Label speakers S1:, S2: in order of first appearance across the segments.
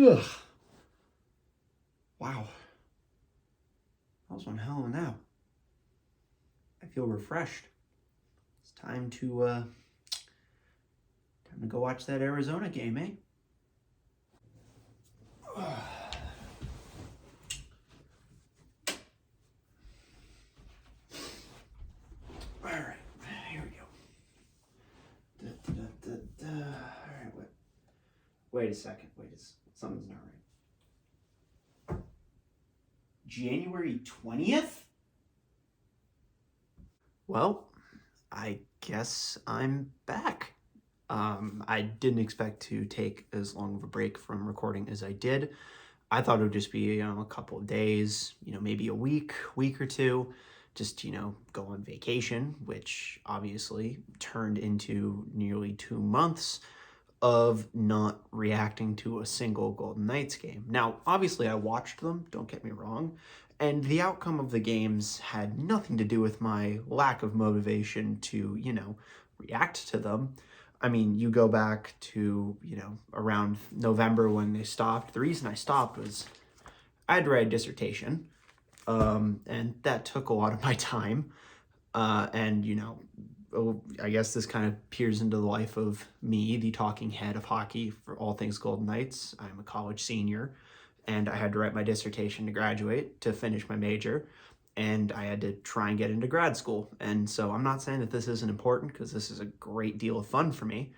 S1: Ugh. Wow. That was one hell of a nap. I feel refreshed. It's time to go watch that Arizona game, eh? All right, here we go. All right, wait a second. Something's not right. January 20th? Well, I guess I'm back. I didn't expect to take as long of a break from recording as I did. I thought it would just be, a couple of days, maybe a week or two, just, go on vacation, which obviously turned into nearly 2 months of not reacting to a single Golden Knights game. Now, obviously I watched them, don't get me wrong, and the outcome of the games had nothing to do with my lack of motivation to, react to them. I mean, you go back to, around November when they stopped. The reason I stopped was I had to write a dissertation, and that took a lot of my time. And, I guess this kind of peers into the life of me, the talking head of hockey for all things Golden Knights. I'm a college senior, and I had to write my dissertation to graduate, to finish my major, and I had to try and get into grad school. And so I'm not saying that this isn't important, because this is a great deal of fun for me,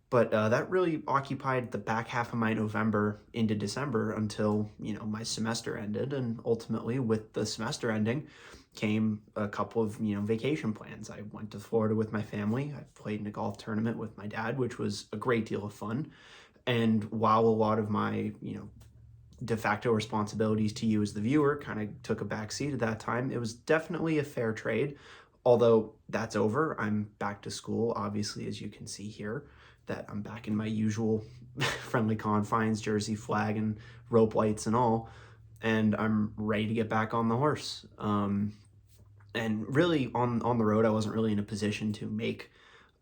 S1: but that really occupied the back half of my November into December until, my semester ended. And ultimately, with the semester ending, came a couple of, vacation plans. I went to Florida with my family. I played in a golf tournament with my dad, which was a great deal of fun. And while a lot of my, de facto responsibilities to you as the viewer kind of took a backseat at that time, it was definitely a fair trade. Although that's over, I'm back to school, obviously, as you can see here, that I'm back in my usual friendly confines, jersey, flag, and rope lights and all, and I'm ready to get back on the horse. And really, on the road, I wasn't really in a position to make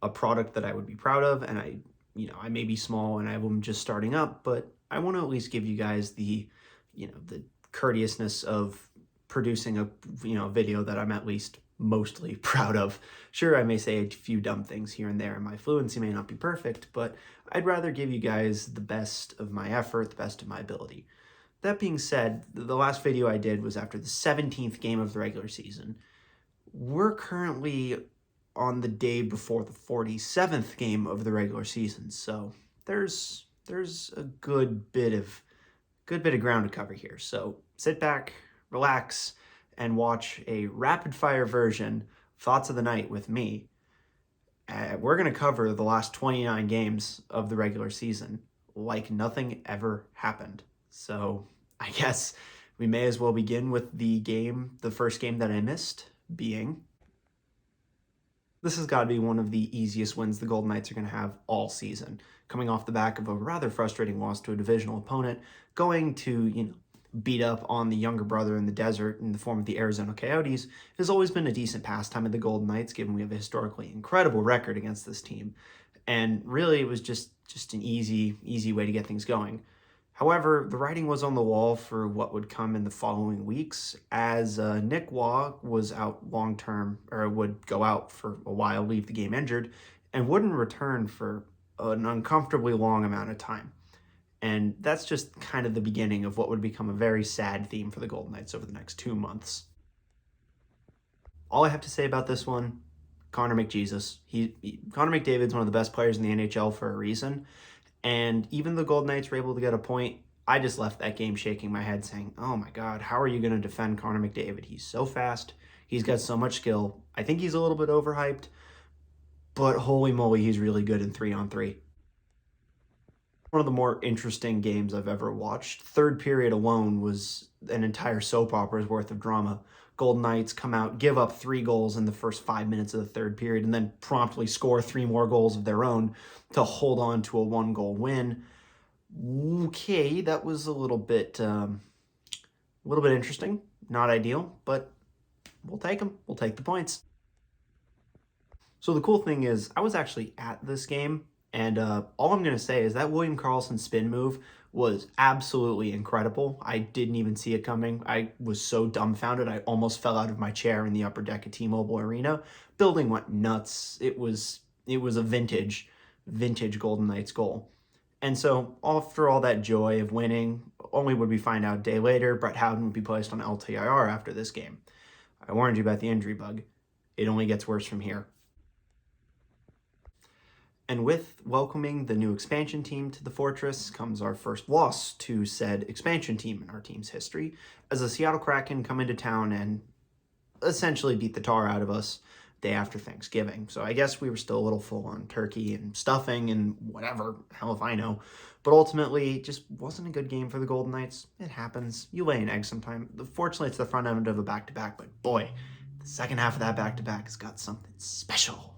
S1: a product that I would be proud of, and I may be small and I'm just starting up, but I want to at least give you guys the courteousness of producing a video that I'm at least mostly proud of. Sure, I may say a few dumb things here and there, and my fluency may not be perfect, but I'd rather give you guys the best of my effort, the best of my ability. That being said, the last video I did was after the 17th game of the regular season. We're currently on the day before the 47th game of the regular season, so there's a good bit of ground to cover here. So sit back, relax, and watch a rapid-fire version of Thoughts of the Night with me. We're going to cover the last 29 games of the regular season like nothing ever happened. So I guess we may as well begin with the first game that I missed, being... This has got to be one of the easiest wins the Golden Knights are going to have all season, coming off the back of a rather frustrating loss to a divisional opponent, going to, beat up on the younger brother in the desert in the form of the Arizona Coyotes. It has always been a decent pastime of the Golden Knights, given we have a historically incredible record against this team. And really, it was just an easy way to get things going. However, the writing was on the wall for what would come in the following weeks, as Nick Waugh was out long-term, or would go out for a while, leave the game injured, and wouldn't return for an uncomfortably long amount of time. And that's just kind of the beginning of what would become a very sad theme for the Golden Knights over the next 2 months. All I have to say about this one, Connor McJesus. Connor McDavid's one of the best players in the NHL for a reason. And even the Golden Knights were able to get a point. I just left that game shaking my head saying, oh my God, how are you going to defend Connor McDavid? He's so fast. He's got so much skill. I think he's a little bit overhyped, but holy moly, he's really good in 3-on-3. One of the more interesting games I've ever watched. Third period alone was an entire soap opera's worth of drama. Golden Knights come out, give up 3 goals in the first 5 minutes of the third period, and then promptly score 3 more goals of their own to hold on to a 1-goal win. Okay, that was a little bit interesting. Not ideal, but we'll take them. We'll take the points. So the cool thing is, I was actually at this game, and all I'm going to say is that William Karlsson spin move was absolutely incredible. I didn't even see it coming. I was so dumbfounded. I almost fell out of my chair in the upper deck of T-Mobile Arena. Building went nuts. It was a vintage Golden Knights goal. And so after all that joy of winning, only would we find out a day later, Brett Howden would be placed on LTIR after this game. I warned you about the injury bug. It only gets worse from here. And with welcoming the new expansion team to the Fortress comes our first loss to said expansion team in our team's history, as the Seattle Kraken come into town and essentially beat the tar out of us day after Thanksgiving. So I guess we were still a little full on turkey and stuffing and whatever, hell if I know. But ultimately, it just wasn't a good game for the Golden Knights. It happens. You lay an egg sometime. Fortunately, it's the front end of a back-to-back, but boy, the second half of that back-to-back has got something special.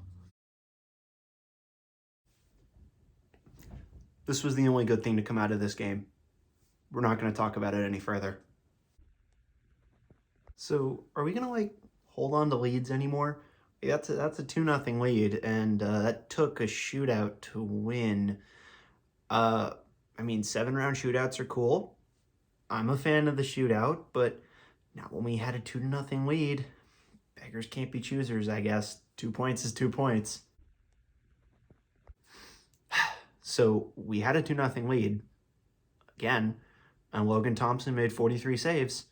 S1: This was the only good thing to come out of this game. We're not going to talk about it any further. So, are we going to, hold on to leads anymore? That's a 2-0 lead, and that took a shootout to win. 7-round shootouts are cool. I'm a fan of the shootout, but not when we had a 2-0 lead. Beggars can't be choosers, I guess. 2 points is 2 points. So we had a 2-0 lead again, and Logan Thompson made 43 saves.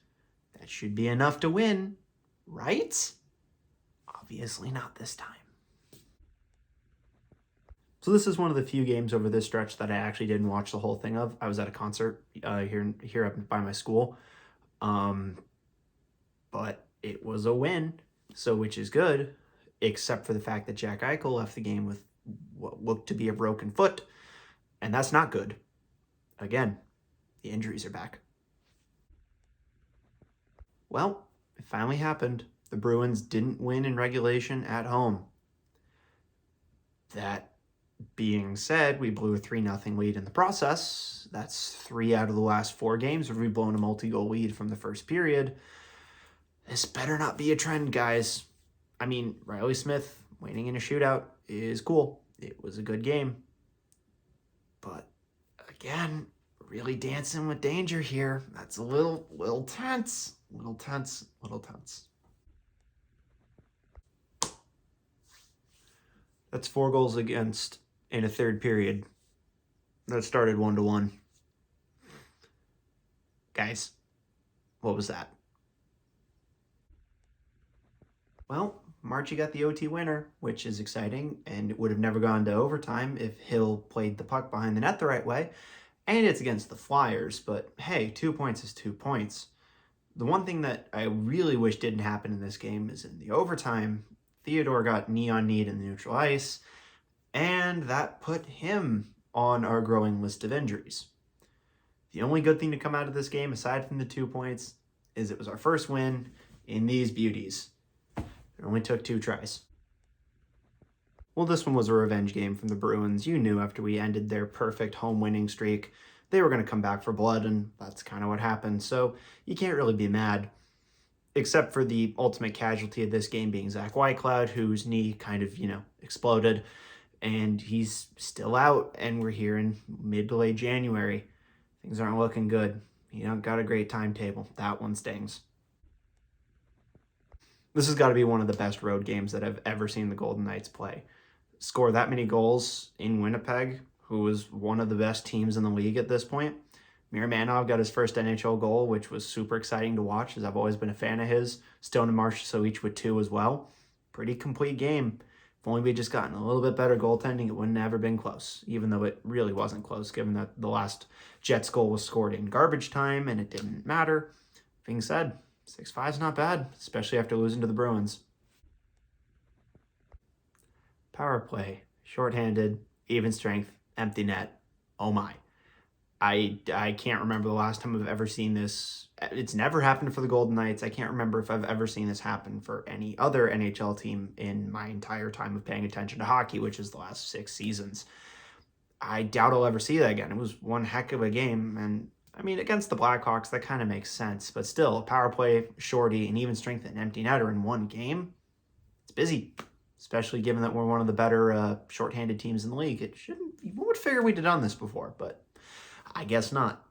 S1: That should be enough to win, right? Obviously not this time. So this is one of the few games over this stretch that I actually didn't watch the whole thing of. I was at a concert here up by my school, but it was a win, so which is good, except for the fact that Jack Eichel left the game with what looked to be a broken foot. And that's not good. Again, the injuries are back. Well, it finally happened. The Bruins didn't win in regulation at home. That being said, we blew a 3-0 lead in the process. That's 3 out of the last 4 games where we've blown a multi-goal lead from the first period. This better not be a trend, guys. Riley Smith winning in a shootout is cool. It was a good game. But again, really dancing with danger here. That's a little tense. Little tense. That's 4 goals against in a third period. That started 1-1. Guys, what was that? Well, Marchie got the OT winner, which is exciting, and it would have never gone to overtime if Hill played the puck behind the net the right way, and it's against the Flyers, but hey, 2 points is 2 points. The one thing that I really wish didn't happen in this game is in the overtime, Theodore got knee-on-knee in the neutral ice, and that put him on our growing list of injuries. The only good thing to come out of this game, aside from the 2 points, is it was our first win in these beauties. It only took 2 tries. Well, this one was a revenge game from the Bruins. You knew after we ended their perfect home winning streak, they were going to come back for blood, and that's kind of what happened. So you can't really be mad, except for the ultimate casualty of this game being Zach Whitecloud, whose knee kind of, exploded, and he's still out, and we're here in mid to late January. Things aren't looking good. You don't got a great timetable. That one stings. This has got to be one of the best road games that I've ever seen the Golden Knights play. Score that many goals in Winnipeg, who was one of the best teams in the league at this point. Miramanov got his first NHL goal, which was super exciting to watch, as I've always been a fan of his. Stone and Marchessault each with 2 as well. Pretty complete game. If only we just gotten a little bit better goaltending, it wouldn't have ever been close, even though it really wasn't close, given that the last Jets goal was scored in garbage time, and it didn't matter. Being said, 6-5 is not bad, especially after losing to the Bruins. Power play, shorthanded, even strength, empty net. Oh my. I can't remember the last time I've ever seen this. It's never happened for the Golden Knights. I can't remember if I've ever seen this happen for any other NHL team in my entire time of paying attention to hockey, which is the last 6 seasons. I doubt I'll ever see that again. It was one heck of a game, and against the Blackhawks, that kind of makes sense. But still, a power play, shorty, and even strength and empty netter in one game, it's busy. Especially given that we're one of the better shorthanded teams in the league. You would figure we'd have done this before, but I guess not.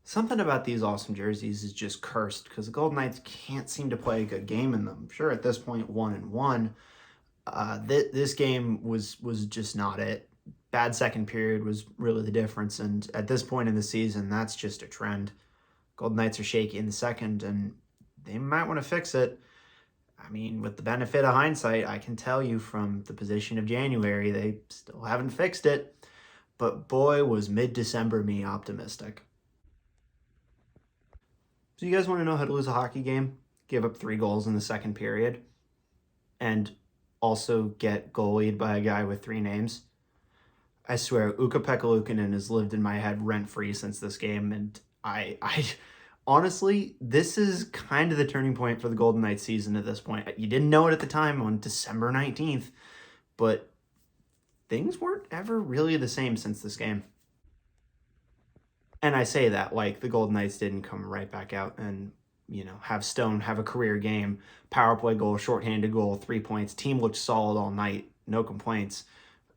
S1: Something about these awesome jerseys is just cursed because the Golden Knights can't seem to play a good game in them. Sure, at this point, 1-1. This game was just not it. Bad second period was really the difference, and at this point in the season, that's just a trend. Golden Knights are shaky in the second, and they might want to fix it. I mean, with the benefit of hindsight, I can tell you from the position of January, they still haven't fixed it. But boy, was mid-December me optimistic. So you guys want to know how to lose a hockey game? Give up 3 goals in the second period and also get goalied by a guy with 3 names? I swear, Ukko-Pekka Luukkonen has lived in my head rent-free since this game, and I honestly, this is kind of the turning point for the Golden Knights season at this point. You didn't know it at the time on December 19th, but things weren't ever really the same since this game. And I say that like the Golden Knights didn't come right back out and, have Stone have a career game, power play goal, shorthanded goal, 3 points. Team looked solid all night, no complaints.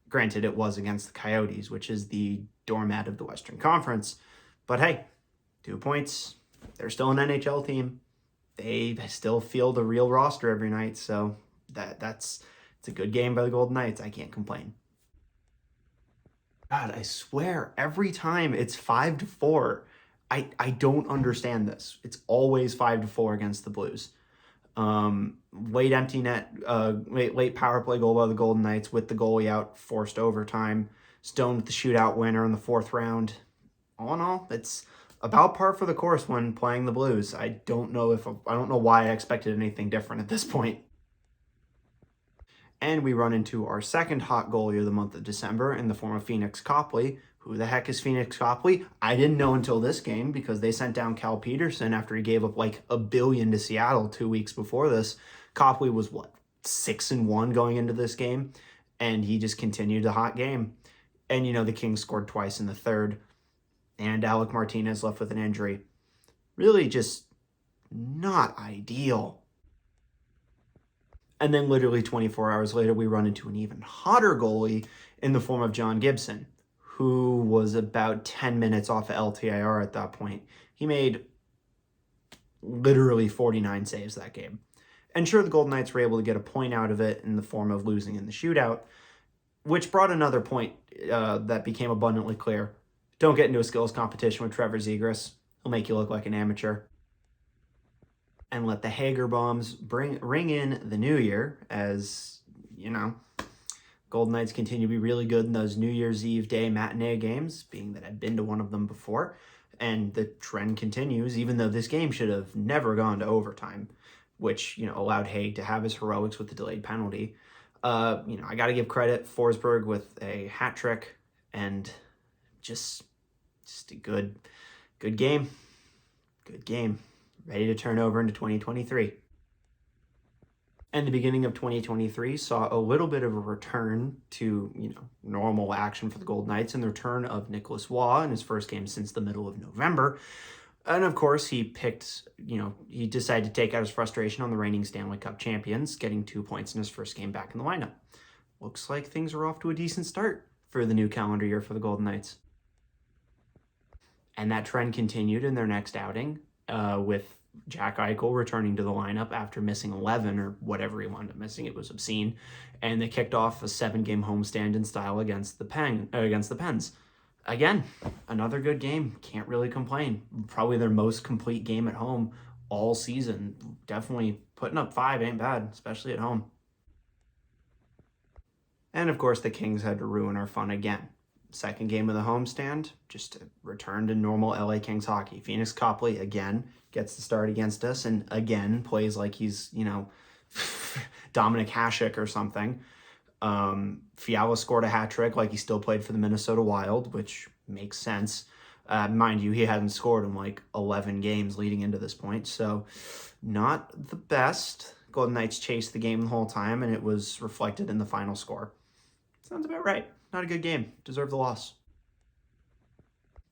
S1: Granted, it was against the Coyotes, which is the doormat of the Western Conference. But hey, 2 points. They're still an NHL team. They still field a real roster every night. So it's a good game by the Golden Knights. I can't complain. God, I swear, every time it's 5-4. I don't understand this. It's always 5-4 against the Blues. Late empty net, late power play goal by the Golden Knights with the goalie out, forced overtime. Stone with the shootout winner in the 4th round. All in all, it's about par for the course when playing the Blues. I don't know why I expected anything different at this point. And we run into our second hot goalie of the month of December in the form of Phoenix Copley. Who the heck is Phoenix Copley? I didn't know until this game because they sent down Cal Peterson after he gave up like $1 billion to Seattle 2 weeks before this. Copley was 6-1 going into this game, and he just continued the hot game. And the Kings scored twice in the 3rd, and Alec Martinez left with an injury. Really just not ideal. And then literally 24 hours later, we run into an even hotter goalie in the form of John Gibson, who was about 10 minutes off of LTIR at that point. He made literally 49 saves that game. And sure, the Golden Knights were able to get a point out of it in the form of losing in the shootout, which brought another point that became abundantly clear. Don't get into a skills competition with Trevor Zegras. He'll make you look like an amateur. And let the Hager bombs ring in the new year as, Golden Knights continue to be really good in those New Year's Eve day matinee games, being that I've been to one of them before. And the trend continues, even though this game should have never gone to overtime, which, allowed Haig to have his heroics with the delayed penalty. I got to give credit Forsberg with a hat trick and just a good game. Good game. Ready to turn over into 2023. And the beginning of 2023 saw a little bit of a return to, normal action for the Golden Knights and the return of Nicholas Waugh in his first game since the middle of November. And of course, he decided to take out his frustration on the reigning Stanley Cup champions, getting 2 points in his first game back in the lineup. Looks like things are off to a decent start for the new calendar year for the Golden Knights. And that trend continued in their next outing, with Jack Eichel returning to the lineup after missing 11 or whatever he wound up missing. It was obscene. And they kicked off a 7-game homestand in style against the Pens. Again, another good game. Can't really complain. Probably their most complete game at home all season. Definitely putting up 5 ain't bad, especially at home. And of course, the Kings had to ruin our fun again. Second game of the homestand, just to return to normal LA Kings hockey. Phoenix Copley, again, gets the start against us and again plays like he's, Dominic Hasek or something. Fiala scored a hat trick like he still played for the Minnesota Wild, which makes sense. Mind you, he hadn't scored in like 11 games leading into this point, so not the best. Golden Knights chased the game the whole time, and it was reflected in the final score. Sounds about right. Not a good game. Deserved the loss.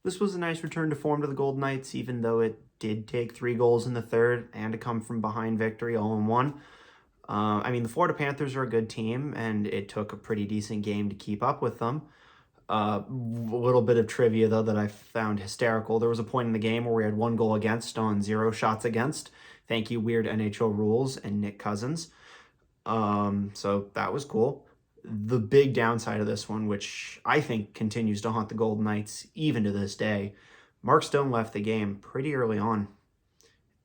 S1: This was a nice return to form to the Golden Knights, even though it did take 3 goals in the 3rd and a come-from-behind victory all in one. The Florida Panthers are a good team, and it took a pretty decent game to keep up with them. A little bit of trivia, though, that I found hysterical. There was a point in the game where we had 1 goal against on 0 shots against. Thank you, weird NHL rules and Nick Cousins. So that was cool. The big downside of this one, which I think continues to haunt the Golden Knights even to this day, Mark Stone left the game pretty early on.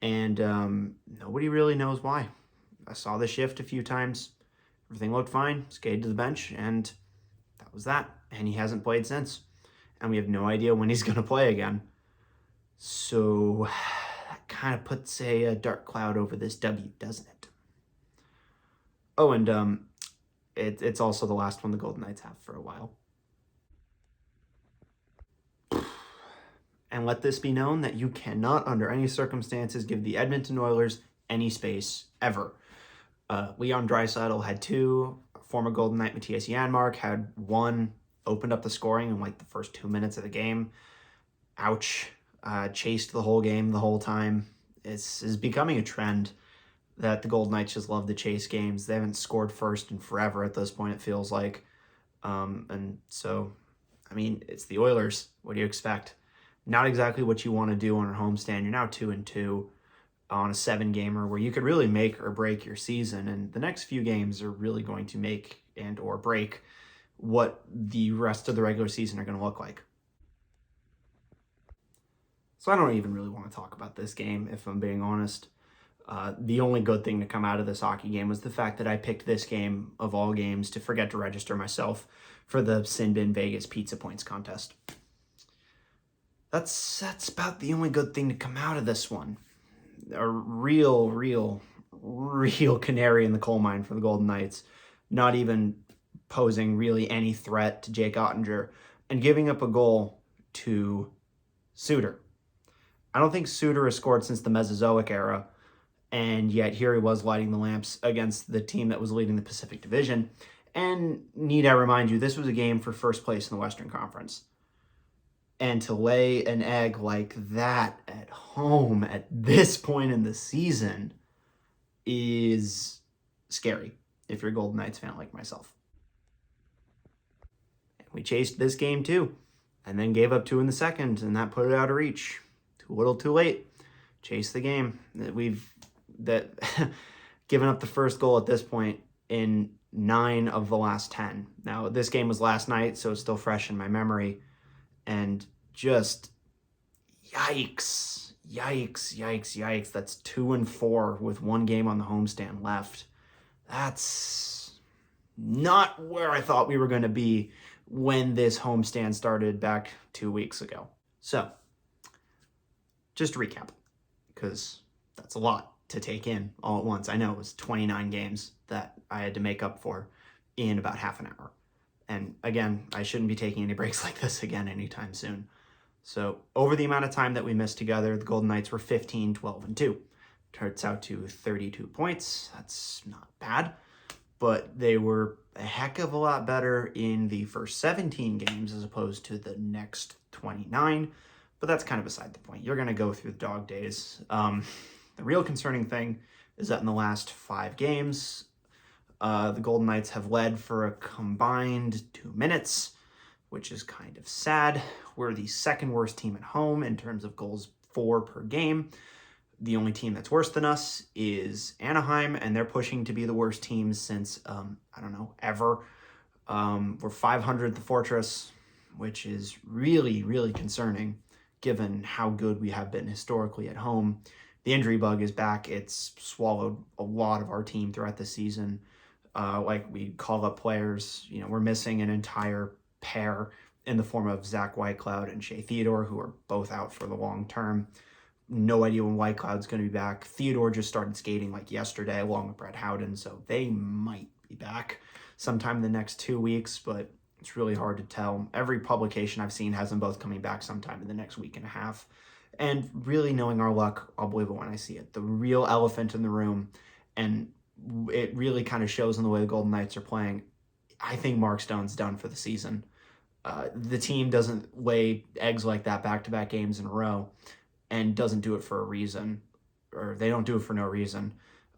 S1: And nobody really knows why. I saw the shift a few times. Everything looked fine. Skated to the bench, and that was that. And he hasn't played since. And we have no idea when he's going to play again. So that kind of puts a dark cloud over this W, doesn't it? Oh, and it's also the last one the Golden Knights have for a while. And let this be known that you cannot, under any circumstances, give the Edmonton Oilers any space ever. Leon Draisaitl had 2. Former Golden Knight Matthias Janmark had 1. Opened up the scoring in like the first 2 minutes of the game. Ouch. Chased the whole game the whole time. It's becoming a trend that the Golden Knights just love to chase games. They haven't scored first in forever at this point, it feels like. And so, I mean, it's the Oilers. What do you expect? Not exactly what you want to do on a homestand. You're now 2-2 on a 7-gamer where you could really make or break your season. And the next few games are really going to make and or break what the rest of the regular season are going to look like. So I don't even really want to talk about this game, if I'm being honest. The only good thing to come out of this hockey game was the fact that I picked this game, of all games, to forget to register myself for the Sin Bin Vegas Pizza Points contest. That's about the only good thing to come out of this one. A real canary in the coal mine for the Golden Knights. Not even posing really any threat to Jake Ottinger, and giving up a goal to Suter. I don't think Suter has scored since the Mesozoic era, and yet here he was lighting the lamps against the team that was leading the Pacific Division. And need I remind you, this was a game for first place in the Western Conference. And to lay an egg like that at home at this point in the season is scary if you're a Golden Knights fan like myself. We chased this game too, and then gave up 2 in the second, and that put it out of reach. Too little, too late. Chase the game. We've given up the first goal at this point in 9 of the last 10. Now, this game was last night, so it's still fresh in my memory, and just yikes. That's 2-4 with 1 game on the homestand left. That's not where I thought we were going to be when this homestand started back 2 weeks ago. So, just to recap, because that's a lot to take in all at once. I know it was 29 games that I had to make up for in about half an hour. And again, I shouldn't be taking any breaks like this again anytime soon. So, over the amount of time that we missed together, the Golden Knights were 15, 12, and 2. Turns out to 32 points. That's not bad. But they were a heck of a lot better in the first 17 games as opposed to the next 29. But that's kind of beside the point. You're going to go through the dog days. The real concerning thing is that in the last 5 games, the Golden Knights have led for a combined 2 minutes, which is kind of sad. We're the second worst team at home in terms of goals for per game. The only team that's worse than us is Anaheim, and they're pushing to be the worst team since, ever. We're 500 the Fortress, which is really concerning given how good we have been historically at home. The injury bug is back. It's swallowed a lot of our team throughout the season. Like we call up players, we're missing an entire pair in the form of Zach Whitecloud and Shea Theodore, who are both out for the long term. No idea when Whitecloud's going to be back. Theodore just started skating like yesterday along with Brett Howden, so they might be back sometime in the next 2 weeks, but it's really hard to tell. Every publication I've seen has them both coming back sometime in the next week and a half. And really, knowing our luck, I'll believe it when I see it. The real elephant in the room, and it really kind of shows in the way the Golden Knights are playing. I think Mark Stone's done for the season. The team doesn't lay eggs like that back-to-back games in a row and doesn't do it for a reason, or they don't do it for no reason.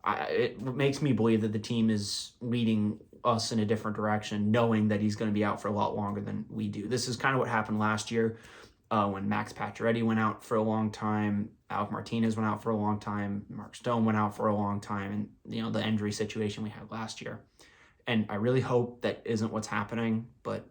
S1: it makes me believe that the team is leading us in a different direction, knowing that he's going to be out for a lot longer than we do. This is kind of what happened last year when Max Pacioretty went out for a long time, Alec Martinez went out for a long time, Mark Stone went out for a long time, and the injury situation we had last year. And I really hope that isn't what's happening, but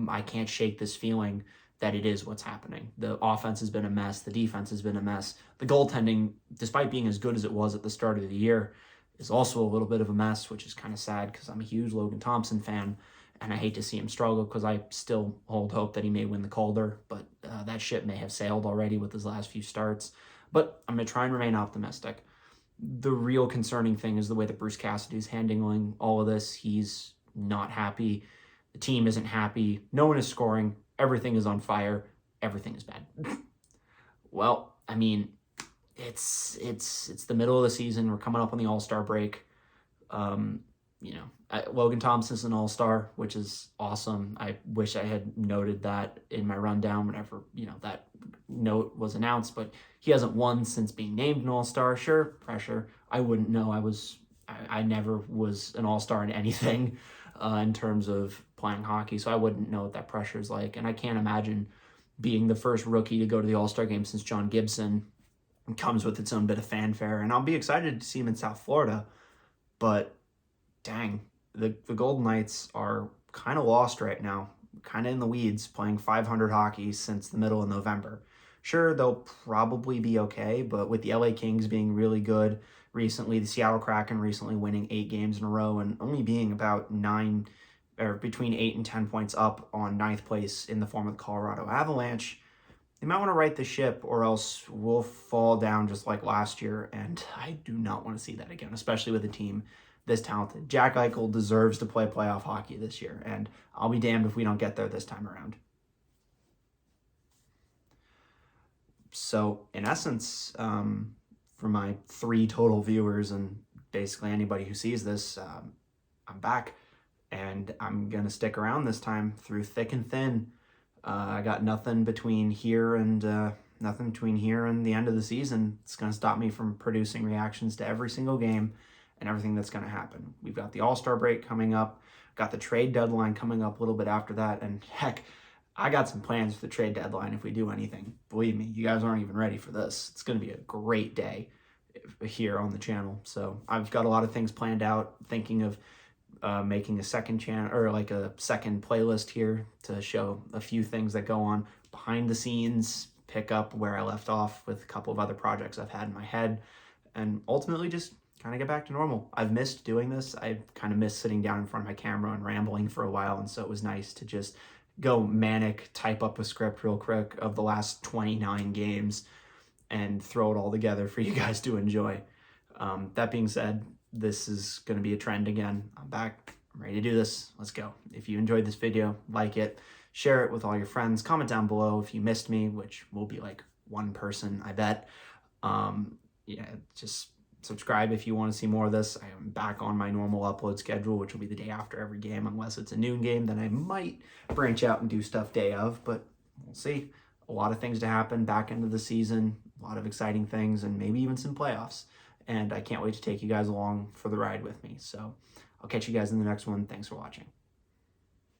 S1: I can't shake this feeling that it is what's happening. The offense has been a mess. The defense has been a mess. The goaltending, despite being as good as it was at the start of the year, is also a little bit of a mess, which is kind of sad because I'm a huge Logan Thompson fan, and I hate to see him struggle because I still hold hope that he may win the Calder, but that ship may have sailed already with his last few starts. But I'm going to try and remain optimistic. The real concerning thing is the way that Bruce Cassidy is handling all of this. He's not happy. The team isn't happy. No one is scoring. Everything is on fire. Everything is bad. Well, I mean, it's the middle of the season. We're coming up on the All-Star break. Logan Thompson's an All-Star, which is awesome. I wish I had noted that in my rundown whenever, that note was announced, but he hasn't won since being named an All-Star. Sure, pressure. I wouldn't know. I never was an All-Star in anything in terms of playing hockey, so I wouldn't know what that pressure is like. And I can't imagine being the first rookie to go to the All-Star game since John Gibson. It comes with its own bit of fanfare, and I'll be excited to see him in South Florida, but dang, the Golden Knights are kind of lost right now, kind of in the weeds, playing 500 hockey since the middle of November. Sure, they'll probably be okay, but with the LA Kings being really good recently, the Seattle Kraken recently winning 8 games in a row and only being about between 8 and 10 points up on 9th place in the form of the Colorado Avalanche, they might want to right the ship or else we'll fall down just like last year, and I do not want to see that again, especially with a team this talented. Jack Eichel deserves to play playoff hockey this year, and I'll be damned if we don't get there this time around. So, in essence, for my 3 total viewers and basically anybody who sees this, I'm back, and I'm going to stick around this time through thick and thin. I got nothing between here and the end of the season. It's going to stop me from producing reactions to every single game and everything that's going to happen. We've got the All-Star break coming up, got the trade deadline coming up a little bit after that, and heck, I got some plans for the trade deadline if we do anything. Believe me, you guys aren't even ready for this. It's going to be a great day here on the channel. So I've got a lot of things planned out, thinking of making a second channel or like a second playlist here to show a few things that go on behind the scenes, pick up where I left off with a couple of other projects I've had in my head, and ultimately just kind of get back to normal. I've missed doing this. I've kind of missed sitting down in front of my camera and rambling for a while, and so it was nice to just go manic, type up a script real quick of the last 29 games and throw it all together for you guys to enjoy. That being said, this is going to be a trend again. I'm back. I'm ready to do this. Let's go. If you enjoyed this video, like it, share it with all your friends, comment down below if you missed me, which will be like one person, I bet. Just subscribe if you want to see more of this. I am back on my normal upload schedule, which will be the day after every game, unless it's a noon game. Then I might branch out and do stuff day of, but we'll see. A lot of things to happen back into the season, a lot of exciting things, and maybe even some playoffs. And I can't wait to take you guys along for the ride with me. So I'll catch you guys in the next one. Thanks for watching.